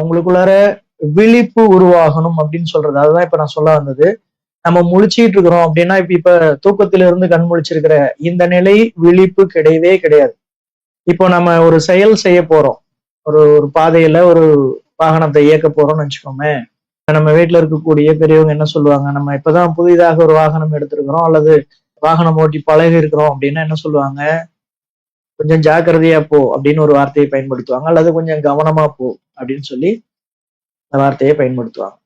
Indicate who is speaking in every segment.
Speaker 1: உங்களுக்குள்ளார விழிப்பு உருவாகணும் அப்படின்னு சொல்றது. அதுதான் இப்ப நான் சொல்ல வந்தது. நம்ம முழிச்சிட்டு இருக்கிறோம் அப்படின்னா, இப்ப தூக்கத்திலிருந்து கண் முழிச்சிருக்கிற இந்த நிலை விழிப்பு கிடையவே கிடையாது. இப்போ நம்ம ஒரு செயல் செய்ய போறோம். ஒரு ஒரு பாதையில ஒரு வாகனத்தை இயக்க போறோம்னு வச்சுக்கோமே. நம்ம வீட்டுல இருக்கக்கூடிய பெரியவங்க என்ன சொல்லுவாங்க, நம்ம இப்பதான் புதிதாக ஒரு வாகனம் எடுத்திருக்கிறோம் அல்லது வாகனம் ஓட்டி பழகி இருக்கிறோம் அப்படின்னா என்ன சொல்லுவாங்க, கொஞ்சம் ஜாக்கிரதையா போ அப்படின்னு ஒரு வார்த்தையை பயன்படுத்துவாங்க, அல்லது கொஞ்சம் கவனமா போ அப்படின்னு சொல்லி அந்த வார்த்தையை பயன்படுத்துவாங்க.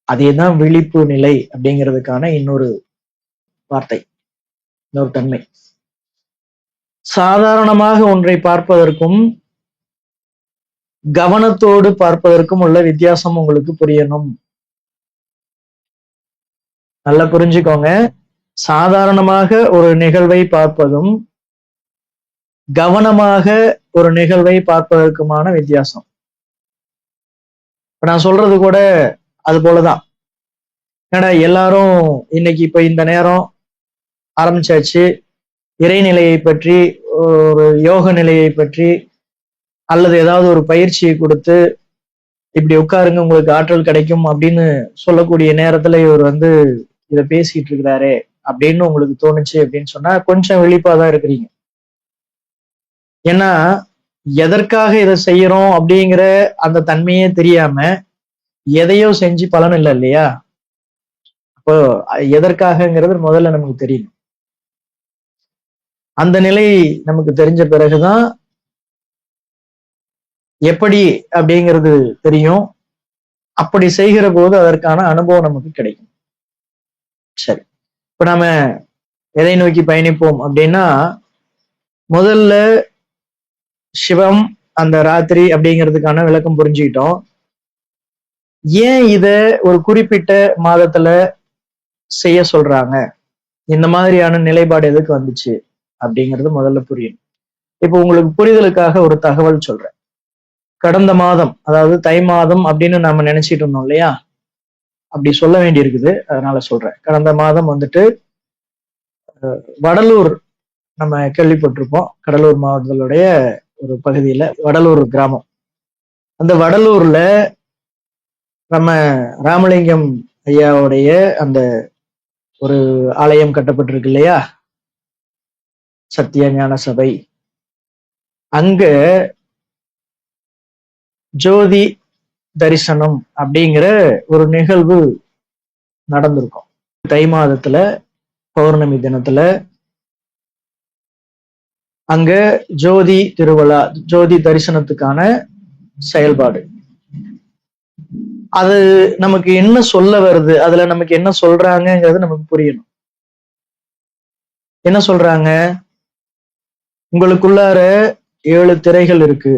Speaker 1: அதேதான் விழிப்பு நிலை அப்படிங்கிறதுக்கான இன்னொரு வார்த்தை, இன்னொரு தன்மை. சாதாரணமாக ஒன்றை பார்ப்பதற்கும் கவனத்தோடு பார்ப்பதற்கும் உள்ள வித்தியாசம் உங்களுக்கு புரியணும். நல்லா புரிஞ்சுக்கோங்க. சாதாரணமாக ஒரு நிகழ்வை பார்ப்பதும் கவனமாக ஒரு நிகழ்வை பார்ப்பதற்குமான வித்தியாசம். இப்ப நான் சொல்றது கூட அது போலதான். ஏன்னா எல்லாரும் இன்னைக்கு இப்ப இந்த நேரம் ஆரம்பிச்சாச்சு. இறைநிலையை பற்றி, ஒரு யோக நிலையை பற்றி, அல்லது ஏதாவது ஒரு பயிற்சியை கொடுத்து இப்படி உட்காருங்க உங்களுக்கு ஆற்றல் கிடைக்கும் அப்படின்னு சொல்லக்கூடிய நேரத்துல இவர் இதை பேசிட்டு இருக்கிறாரே அப்படின்னு உங்களுக்கு தோணுச்சு அப்படின்னு சொன்னா கொஞ்சம் விழிப்பாதான் இருக்கிறீங்க. ஏன்னா எதற்காக இதை செய்யறோம் அப்படிங்கிற அந்த தன்மையே தெரியாம எதையோ செஞ்சு பலன் இல்லை இல்லையா? அப்போ எதற்காகங்கிறது முதல்ல நமக்கு தெரியும். அந்த நிலை நமக்கு தெரிஞ்ச பிறகுதான் எப்படி அப்படிங்கிறது தெரியும். அப்படி செய்கிற போது அதற்கான அனுபவம் நமக்கு கிடைக்கும். சரி, இப்ப நாம எதை நோக்கி பயணிப்போம் அப்படின்னா, முதல்ல சிவம் அந்த ராத்திரி அப்படிங்கிறதுக்கான விளக்கம் புரிஞ்சுக்கிட்டோம். ஏன் இத ஒரு குறிப்பிட்ட மாதத்துல செய்ய சொல்றாங்க, இந்த மாதிரியான நிலைப்பாடு எதுக்கு வந்துச்சு அப்படிங்கிறது முதல்ல புரியணும். இப்போ உங்களுக்கு புரிதலுக்காக ஒரு தகவல் சொல்றேன். கடந்த மாதம், அதாவது தை மாதம் அப்படின்னு நாம நினைச்சிட்டு இருந்தோம் இல்லையா? அப்படி சொல்ல வேண்டி இருக்குது, அதனால சொல்றேன். கடந்த மாதம் வடலூர் நம்ம கேள்விப்பட்டிருப்போம். கடலூர் மாவட்டத்தினுடைய ஒரு பகுதியில வடலூர் கிராமம். அந்த வடலூர்ல நம்ம ராமலிங்கம் ஐயாவுடைய அந்த ஒரு ஆலயம் கட்டப்பட்டிருக்கு இல்லையா, சத்திய ஞான சபை. அங்க ஜோதி தரிசனம் அப்படிங்கிற ஒரு நிகழ்வு நடந்திருக்கும். தை மாதத்துல பௌர்ணமி தினத்துல அங்க ஜோதி திருவிழா, ஜோதி தரிசனத்துக்கான செயல்பாடு. அது நமக்கு என்ன சொல்ல வருது, அதுல நமக்கு என்ன சொல்றாங்கிறது நமக்கு புரியணும். என்ன சொல்றாங்க, உங்களுக்குள்ளார 7 திரைகள் இருக்கு,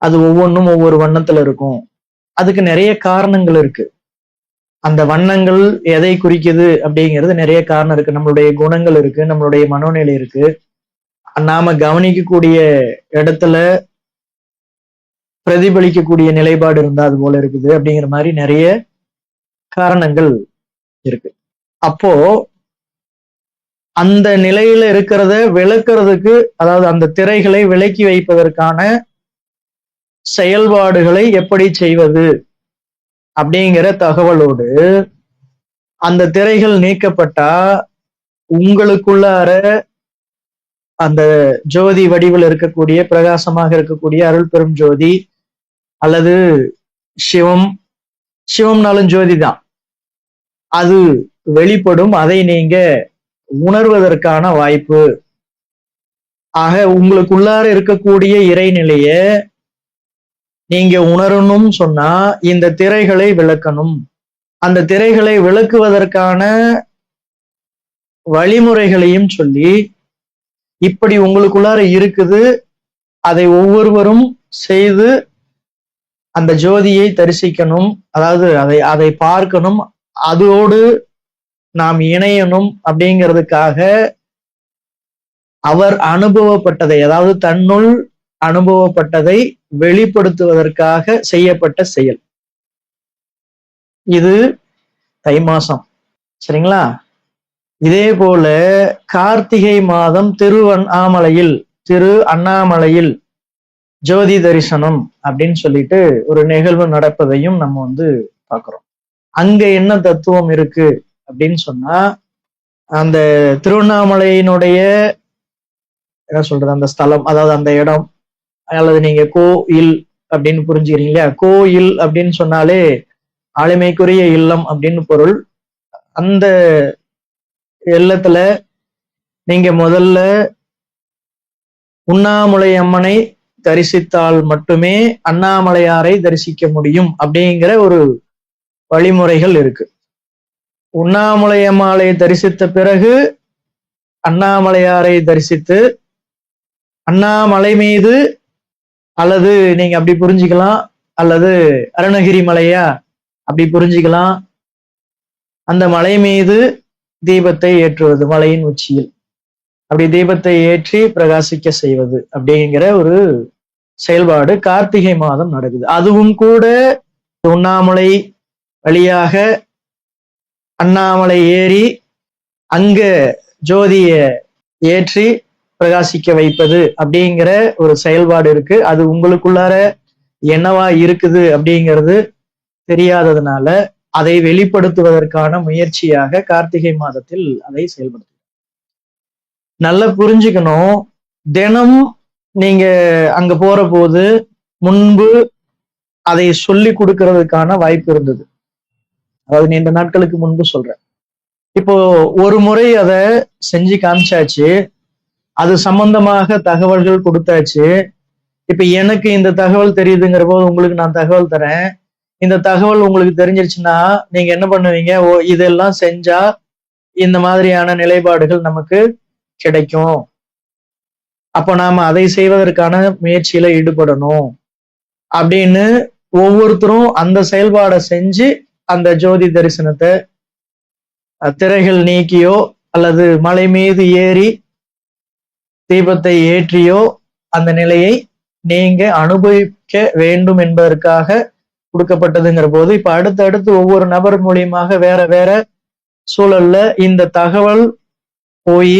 Speaker 1: அது ஒவ்வொன்றும் ஒவ்வொரு வண்ணத்துல இருக்கும். அதுக்கு நிறைய காரணங்கள் இருக்கு. அந்த வண்ணங்கள் எதை குறிக்குது அப்படிங்கிறது நிறைய காரணம் இருக்கு. நம்மளுடைய குணங்கள் இருக்கு, நம்மளுடைய மனோநிலை இருக்கு, நாம கவனிக்கக்கூடிய இடத்துல பிரதிபலிக்கக்கூடிய நிலைப்பாடு இருந்தா அது போல இருக்குது அப்படிங்கிற மாதிரி நிறைய காரணங்கள் இருக்கு. அப்போ அந்த நிலையில இருக்கிறத விளக்குறதுக்கு, அதாவது அந்த திரைகளை விலக்கி வைப்பதற்கான செயல்பாடுகளை எப்படி செய்வது அப்படிங்கிற தகவலோடு அந்த திரைகள் நீக்கப்பட்டா உங்களுக்குள்ளார அந்த ஜோதி வடிவில் இருக்கக்கூடிய, பிரகாசமாக இருக்கக்கூடிய அருள் பெரும் ஜோதி அல்லது சிவம், சிவம்னாலும் ஜோதி தான், அது வெளிப்படும். அதை நீங்க உணர்வதற்கான வாய்ப்பு. ஆக உங்களுக்குள்ளார இருக்கக்கூடிய இறைநிலைய நீங்க உணரணும் சொன்னா இந்த திரைகளை விளக்கணும். அந்த திரைகளை விளக்குவதற்கான வழிமுறைகளையும் சொல்லி, இப்படி உங்களுக்குள்ளார இருக்குது, அதை ஒவ்வொருவரும் செய்து அந்த ஜோதியை தரிசிக்கணும், அதாவது அதை பார்க்கணும், அதோடு நாம் இணையணும் அப்படிங்கிறதுக்காக அவர் அனுபவப்பட்டதை, அதாவது தன்னுள் அனுபவப்பட்டதை வெளிப்படுத்துவதற்காக செய்யப்பட்ட செயல் இது தை மாசம். சரிங்களா? இதே போல கார்த்திகை மாதம் திரு அண்ணாமலையில் ஜோதி தரிசனம் அப்படின்னு சொல்லிட்டு ஒரு நிகழ்வு நடப்பதையும் நம்ம பார்க்கிறோம். அங்க என்ன தத்துவம் இருக்கு அப்படின்னு சொன்னா, அந்த திருவண்ணாமலையினுடைய என்ன சொல்றது, அந்த ஸ்தலம், அதாவது அந்த இடம், அல்லது நீங்க கோயில் அப்படின்னு புரிஞ்சுக்கிறீங்க இல்லையா? கோயில் அப்படின்னு சொன்னாலே ஆளுமைக்குரிய இல்லம் அப்படின்னு பொருள். அந்த இல்லத்துல நீங்க முதல்ல உண்ணாமுலை அம்மனை தரிசித்தால் மட்டுமே அண்ணாமலையாரை தரிசிக்க முடியும் அப்படிங்கிற ஒரு வழிமுறைகள் இருக்கு. உண்ணாமுலை அம்மாளை தரிசித்த பிறகு அண்ணாமலையாரை தரிசித்து, அண்ணாமலை மீது, அல்லது நீங்க அப்படி புரிஞ்சுக்கலாம், அல்லது அருணகிரி மலையா அப்படி புரிஞ்சுக்கலாம், அந்த மலை மீது தீபத்தை ஏற்றுவது, மலையின் உச்சியில் அப்படி தீபத்தை ஏற்றி பிரகாசிக்க செய்வது அப்படிங்கிற ஒரு செயல்பாடு கார்த்திகை மாதம் நடக்குது. அதுவும் கூட உண்ணாமலை வழியாக அண்ணாமலை ஏறி அங்க ஜோதிய ஏற்றி பிரகாசிக்க வைப்பது அப்படிங்கிற ஒரு செயல்பாடு இருக்கு. அது உங்களுக்குள்ளார என்னவா இருக்குது அப்படிங்கிறது தெரியாததுனால அதை வெளிப்படுத்துவதற்கான முயற்சியாக கார்த்திகை மாதத்தில் அதை செயல்படுத்து. நல்லா புரிஞ்சுக்கணும். தினம் நீங்க அங்க போற போது முன்பு அதை சொல்லி கொடுக்கறதுக்கான வாய்ப்பு இருந்தது. அதாவது நீண்ட நாட்களுக்கு முன்பு சொல்றேன். இப்போ ஒரு முறை அதை செஞ்சு காமிச்சாச்சு, அது சம்பந்தமாக தகவல்கள் கொடுத்தாச்சு. இப்ப எனக்கு இந்த தகவல் தெரியுதுங்கிற போது உங்களுக்கு நான் தகவல் தரேன். இந்த தகவல் உங்களுக்கு தெரிஞ்சிருச்சுன்னா நீங்க என்ன பண்ணுவீங்க? ஓ, இதெல்லாம் செஞ்சா இந்த மாதிரியான நிலைப்பாடுகள் நமக்கு கிடைக்கும், அப்ப நாம அதை செய்வதற்கான முயற்சியில ஈடுபடணும் அப்படின்னு ஒவ்வொருத்தரும் அந்த செயல்பாடை செஞ்சு அந்த ஜோதி தரிசனத்தை திரைகள் நீக்கியோ அல்லது மலை மீது ஏறி தீபத்தை ஏற்றியோ அந்த நிலையை நீங்க அனுபவிக்க வேண்டும் என்பதற்காக கொடுக்கப்பட்டதுங்கிற போது, இப்ப அடுத்தடுத்து ஒவ்வொரு நபர் மூலியமாக வேற வேற சூழல்ல இந்த தகவல் போய்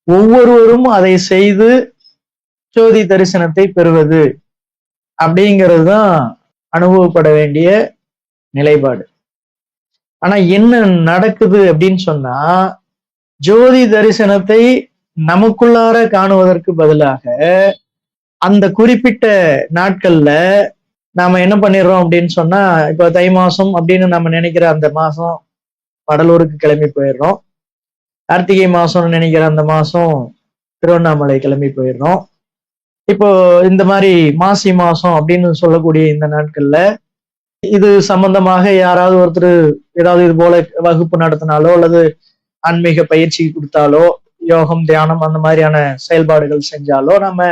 Speaker 1: ஒவ்வொருவரும் அதை செய்து ஜோதி தரிசனத்தை பெறுவது அப்படிங்கிறது தான் அனுபவப்பட வேண்டிய நிலைப்பாடு. ஆனா என்ன நடக்குது அப்படின்னு சொன்னா, ஜோதி தரிசனத்தை நமக்குள்ளார காணுவதற்கு பதிலாக அந்த குறிப்பிட்ட நாட்கள்ல நாம என்ன பண்ணிடுறோம் அப்படின்னு சொன்னா, இப்ப தை மாசம் அப்படின்னு நம்ம நினைக்கிற அந்த மாசம் வடலூருக்கு கிளம்பி போயிடுறோம். கார்த்திகை மாசம்னு நினைக்கிற அந்த மாசம் திருவண்ணாமலை கிளம்பி போயிடுறோம். இப்போ இந்த மாதிரி மாசி மாசம் அப்படின்னு சொல்லக்கூடிய இந்த நாட்கள்ல இது சம்பந்தமாக யாராவது ஒருத்தர் ஏதாவது இது போல வகுப்பு நடத்தினாலோ அல்லது ஆன்மீக பயிற்சி கொடுத்தாலோ, யோகம் தியானம் அந்த மாதிரியான செயல்பாடுகள் செஞ்சாலோ நம்ம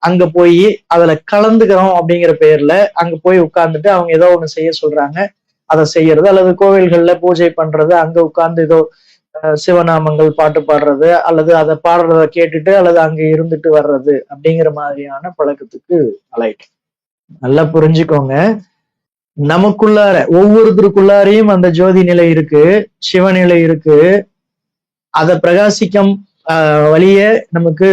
Speaker 1: அங்க போய் அதுல கலந்துக்கிறோம் அப்படிங்கிற பேர்ல அங்க போய் உட்கார்ந்துட்டு அவங்க ஏதோ ஒண்ணு செய்ய சொல்றாங்க, அதை செய்யறது, அல்லது கோவில்கள்ல பூஜை பண்றது, அங்க உட்கார்ந்து ஏதோ சிவநாமங்கள் பாட்டு பாடுறது, அல்லது அதை பாடுறத கேட்டுட்டு அல்லது அங்க இருந்துட்டு வர்றது அப்படிங்கிற மாதிரியான பழக்கத்துக்கு ஆளாயிட்டு. நல்லா புரிஞ்சுக்கோங்க, நமக்குள்ளார ஒவ்வொருத்தருக்குள்ளாரையும் அந்த ஜோதி நிலை இருக்கு, சிவநிலை இருக்கு. அதை பிரகாசிக்கம் வழிய நமக்கு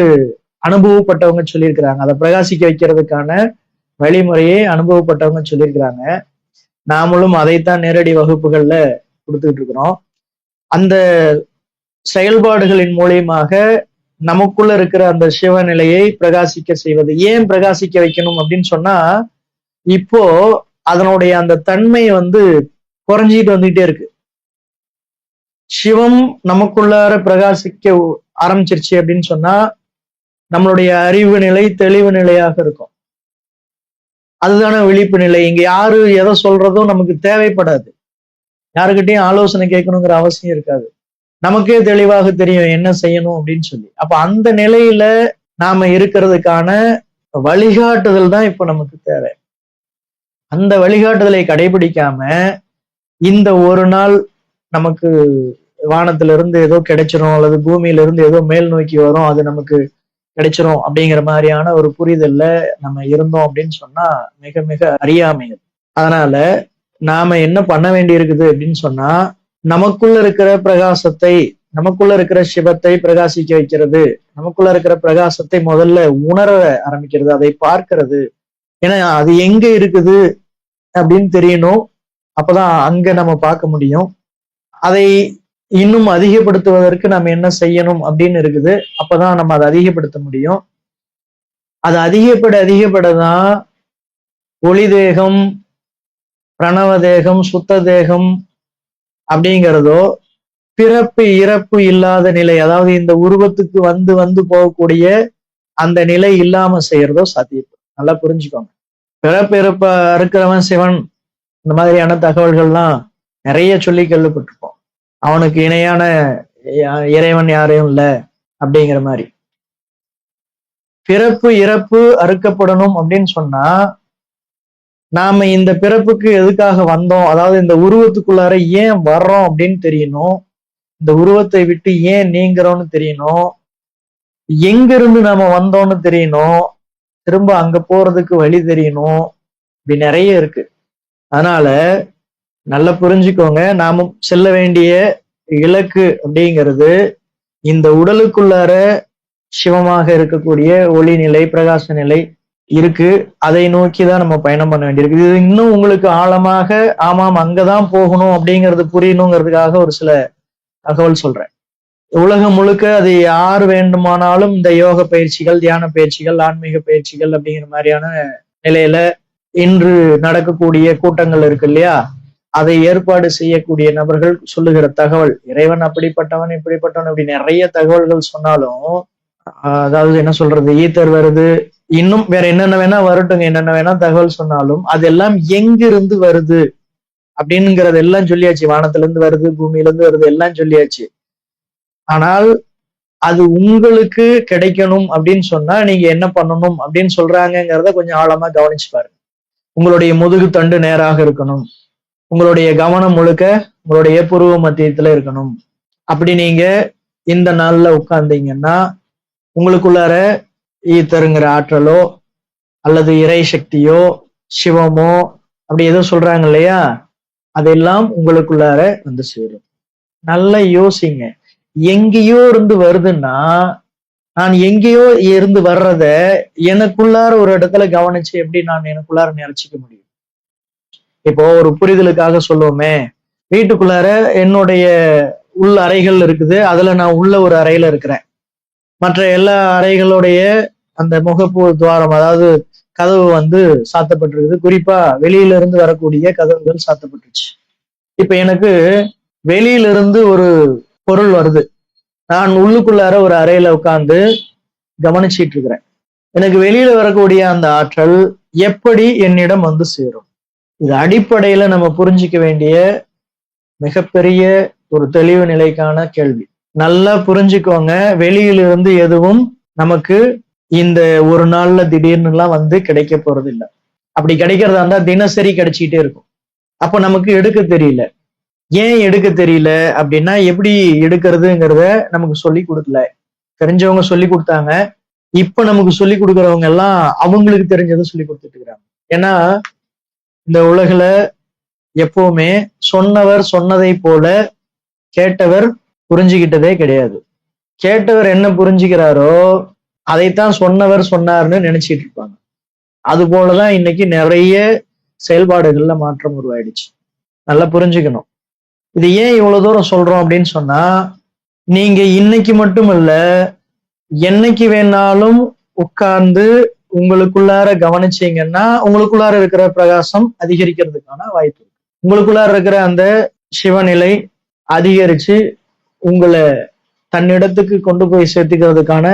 Speaker 1: அனுபவப்பட்டவங்க சொல்லியிருக்கிறாங்க. அதை பிரகாசிக்க வைக்கிறதுக்கான வழிமுறையை அனுபவப்பட்டவங்க சொல்லியிருக்கிறாங்க. நாமளும் அதைத்தான் நேரடி வகுப்புகள்ல கொடுத்துக்கிட்டு இருக்கிறோம். அந்த செயல்பாடுகளின் மூலியமாக நமக்குள்ள இருக்கிற அந்த சிவநிலையை பிரகாசிக்க செய்வது. ஏன் பிரகாசிக்க வைக்கணும் அப்படின்னு சொன்னா, இப்போ அதனுடைய அந்த தன்மை குறைஞ்சிட்டு வந்துகிட்டே இருக்கு. சிவம் நமக்குள்ளார பிரகாசிக்க ஆரம்பிச்சிருச்சு அப்படின்னு சொன்னா நம்மளுடைய அறிவு நிலை தெளிவு நிலையாக இருக்கும். அதுதான விழிப்பு நிலை. இங்க யாரு எதை சொல்றதும் நமக்கு தேவைப்படாது, யாருக்கிட்டையும் ஆலோசனை கேட்கணுங்கிற அவசியம் இருக்காது. நமக்கே தெளிவாக தெரியும் என்ன செய்யணும் அப்படின்னு சொல்லி. அப்ப அந்த நிலையில நாம இருக்கிறதுக்கான வழிகாட்டுதல் தான் இப்ப நமக்கு தேவை. அந்த வழிகாட்டுதலை கடைபிடிக்காம இந்த ஒரு நாள் நமக்கு வானத்துல இருந்து ஏதோ கிடைச்சிரும் அல்லது பூமியில இருந்து ஏதோ மேல் நோக்கி வரும், அது நமக்கு கிடைச்சிரும் அப்படிங்கிற மாதிரியான ஒரு புரிதல்ல நம்ம இருந்தோம் அப்படின்னு சொன்னா மிக மிக அறியாமை. அதனால நாம என்ன பண்ண வேண்டி இருக்குது அப்படின்னு சொன்னா, நமக்குள்ள இருக்கிற பிரகாசத்தை நமக்குள்ள இருக்கிற சிவத்தை பிரகாசிக்க வைக்கிறது, நமக்குள்ள இருக்கிற பிரகாசத்தை முதல்ல உணர ஆரம்பிக்கிறது, அதை பார்க்கிறது. ஏன்னா அது எங்க இருக்குது அப்படின்னு தெரியணும். அப்பதான் அங்க நம்ம பார்க்க முடியும். அதை இன்னும் அதிகப்படுத்துவதற்கு நம்ம என்ன செய்யணும் அப்படின்னு இருக்குது. அப்பதான் நம்ம அதை அதிகப்படுத்த முடியும். அது அதிகப்படதான் ஒளி தேகம், பிரணவ தேகம், சுத்த தேகம் அப்படிங்கிறதோ பிறப்பு இறப்பு இல்லாத நிலை, அதாவது இந்த உருவத்துக்கு வந்து வந்து போகக்கூடிய அந்த நிலை இல்லாம செய்யறதோ சாத்தியம். நல்லா புரிஞ்சுக்கோங்க. பிறப்பு இறப்ப இருக்கிறவன் சிவன், இந்த மாதிரியான தகவல்கள்லாம் நிறைய சொல்லி கேள்விப்பட்டிருப்போம். அவனுக்கு இணையான இறைவன் யாரையும் இல்லை அப்படிங்கிற மாதிரி. பிறப்பு இறப்பு அறுக்கப்படணும் அப்படின்னு சொன்னா நாம இந்த பிறப்புக்கு எதுக்காக வந்தோம், அதாவது இந்த உருவத்துக்குள்ளார ஏன் வர்றோம் அப்படின்னு தெரியணும். இந்த உருவத்தை விட்டு ஏன் நீங்கிறோம்னு தெரியணும். எங்கிருந்து நாம வந்தோம்னு தெரியணும். திரும்ப அங்க போறதுக்கு வழி தெரியணும். இப்படி நிறைய இருக்கு. அதனால நல்லா புரிஞ்சுக்கோங்க, நாம செல்ல வேண்டிய இலக்கு அப்படிங்கிறது இந்த உடலுக்குள்ளார சிவமாக இருக்கக்கூடிய ஒளி நிலை, பிரகாச நிலை இருக்கு. அதை நோக்கிதான் நம்ம பயணம் பண்ண வேண்டியிருக்கு. இது இன்னும் உங்களுக்கு ஆழமாக ஆமாம் அங்கதான் போகணும் அப்படிங்கிறது புரியணுங்கிறதுக்காக ஒரு சில தகவல் சொல்றேன். உலகம் முழுக்க அது யார் வேண்டுமானாலும் இந்த யோக பயிற்சிகள், தியான பயிற்சிகள், ஆன்மீக பயிற்சிகள் அப்படிங்கிற மாதிரியான நிலையில இன்று நடக்கக்கூடிய கூட்டங்கள் இருக்கு இல்லையா, அதை ஏற்பாடு செய்யக்கூடிய நபர்கள் சொல்லுகிற தகவல், இறைவன் அப்படிப்பட்டவன் இப்படிப்பட்டவன் அப்படி நிறைய தகவல்கள் சொன்னாலும், அதாவது என்ன சொல்றது, ஈத்தர் வருது, இன்னும் வேற என்னென்ன வேணா வரட்டுங்க, என்னென்ன வேணா தகவல் சொன்னாலும் அதெல்லாம் எங்கிருந்து வருது அப்படிங்கிறது எல்லாம் சொல்லியாச்சு. வானத்துல இருந்து வருது, பூமியில இருந்து வருது, எல்லாம் சொல்லியாச்சு. ஆனால் அது உங்களுக்கு கிடைக்கணும் அப்படின்னு சொன்னா நீங்க என்ன பண்ணணும் அப்படின்னு சொல்றாங்கிறத கொஞ்சம் ஆழமா கவனிச்சு பாருங்க. உங்களுடைய முதுகு தண்டு நேராக இருக்கணும். உங்களுடைய கவனம் முழுக்க உங்களுடைய புருவ மத்தியத்துல இருக்கணும். அப்படி நீங்க இந்த நாள்ல உட்கார்ந்தீங்கன்னா உங்களுக்குள்ளார ஈத்தருங்கிற ஆற்றலோ அல்லது இறை சக்தியோ சிவமோ அப்படி ஏதோ சொல்றாங்க இல்லையா, அதெல்லாம் உங்களுக்குள்ளார வந்து சேரும். நல்லா யோசிங்க. எங்கேயோ இருந்து வருதுன்னா நான் எங்கேயோ இருந்து வர்றத எனக்குள்ளார ஒரு இடத்துல கவனிச்சு எப்படி நான் எனக்குள்ளார நினைச்சுக்க முடியும்? இப்போ ஒரு புரிதலுக்காக சொல்லுவோமே, வீட்டுக்குள்ளார என்னுடைய உள் அறைகள் இருக்குது, அதுல நான் உள்ள ஒரு அறையில இருக்கிறேன். மற்ற எல்லா அறைகளுடைய அந்த முகப்பு துவாரம், அதாவது கதவு வந்து சாத்தப்பட்டிருக்குது. குறிப்பா வெளியில இருந்து வரக்கூடிய கதவுகள் சாத்தப்பட்டுருச்சு. இப்ப எனக்கு வெளியிலிருந்து ஒரு பொருள் வருது, நான் உள்ளுக்குள்ளார ஒரு அறையில உட்கார்ந்து கவனிச்சிட்டு இருக்கிறேன். எனக்கு வெளியில வரக்கூடிய அந்த ஆற்றல் எப்படி என்னிடம் வந்து சேரும்? இது அடிப்படையில நம்ம புரிஞ்சிக்க வேண்டிய மிகப்பெரிய ஒரு தெளிவு நிலைக்கான கேள்வி. நல்லா புரிஞ்சுக்கோங்க. வெளியிலிருந்து எதுவும் நமக்கு இந்த ஒரு நாள்ல திடீர்னு எல்லாம் வந்து கிடைக்க போறது இல்லை. அப்படி கிடைக்கிறதா இருந்தா தினசரி கிடைச்சிக்கிட்டே இருக்கும். அப்ப நமக்கு எடுக்க தெரியல. ஏன் எடுக்க தெரியல அப்படின்னா, எப்படி எடுக்கிறதுங்கிறத நமக்கு சொல்லி கொடுக்கல. தெரிஞ்சவங்க சொல்லி கொடுத்தாங்க. இப்ப நமக்கு சொல்லி கொடுக்கறவங்க எல்லாம் அவங்களுக்கு தெரிஞ்சதை சொல்லி கொடுத்துட்டு இருக்கிறாங்க. ஏன்னா இந்த உலகுல எப்பவுமே சொன்னவர் சொன்னதை போல கேட்டவர் புரிஞ்சுக்கிட்டதே கிடையாது. கேட்டவர் என்ன புரிஞ்சுக்கிறாரோ அதைத்தான் சொன்னவர் சொன்னார்னு நினைச்சிட்டு இருப்பாங்க. அது போலதான் இன்னைக்கு நிறைய செயல்பாடுகள்ல மாற்றம் உருவாயிடுச்சு. நல்லா புரிஞ்சுக்கணும். இது ஏன் இவ்வளவு தூரம் சொல்றோம் அப்படின்னு சொன்னா, நீங்க இன்னைக்கு மட்டும் இல்ல, என்னைக்கு வேணாலும் உட்கார்ந்து உங்களுக்குள்ளார கவனிச்சீங்கன்னா உங்களுக்குள்ளார இருக்கிற பிரகாசம் அதிகரிக்கிறதுக்கான வாய்ப்பு இருக்கு. உங்களுக்குள்ளார இருக்கிற அந்த சிவநிலை அதிகரிச்சு உங்களை தன்னிடத்துக்கு கொண்டு போய் சேர்த்துக்கிறதுக்கான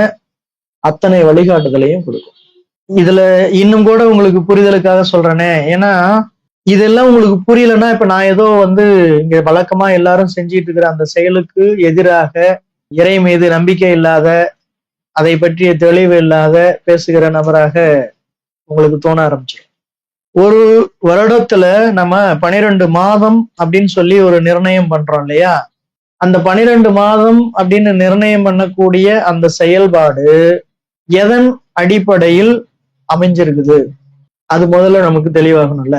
Speaker 1: அத்தனை வழிகாட்டுதலையும் கொடுக்கும். இதுல இன்னும் கூட உங்களுக்கு புரிதலுக்காக சொல்றேனே, ஏன்னா இதெல்லாம் உங்களுக்கு புரியலன்னா, இப்ப நான் ஏதோ வந்து இங்க வழக்கமா எல்லாரும் செஞ்சிட்டு இருக்கிற அந்த செயலுக்கு எதிராக, இறை மீது நம்பிக்கை இல்லாத, அதை பற்றிய தெளிவு இல்லாத பேசுகிற நபராக உங்களுக்கு தோண ஆரம்பிச்சிடும். ஒரு வருடத்துல நம்ம 12 மாதம் அப்படின்னு சொல்லி ஒரு நிர்ணயம் பண்றோம் இல்லையா, அந்த 12 மாதம் அப்படின்னு நிர்ணயம் பண்ணக்கூடிய அந்த செயல்பாடு எதன் அடிப்படையில் அமைஞ்சிருக்குது, அது முதல்ல நமக்கு தெளிவாகணும்ல.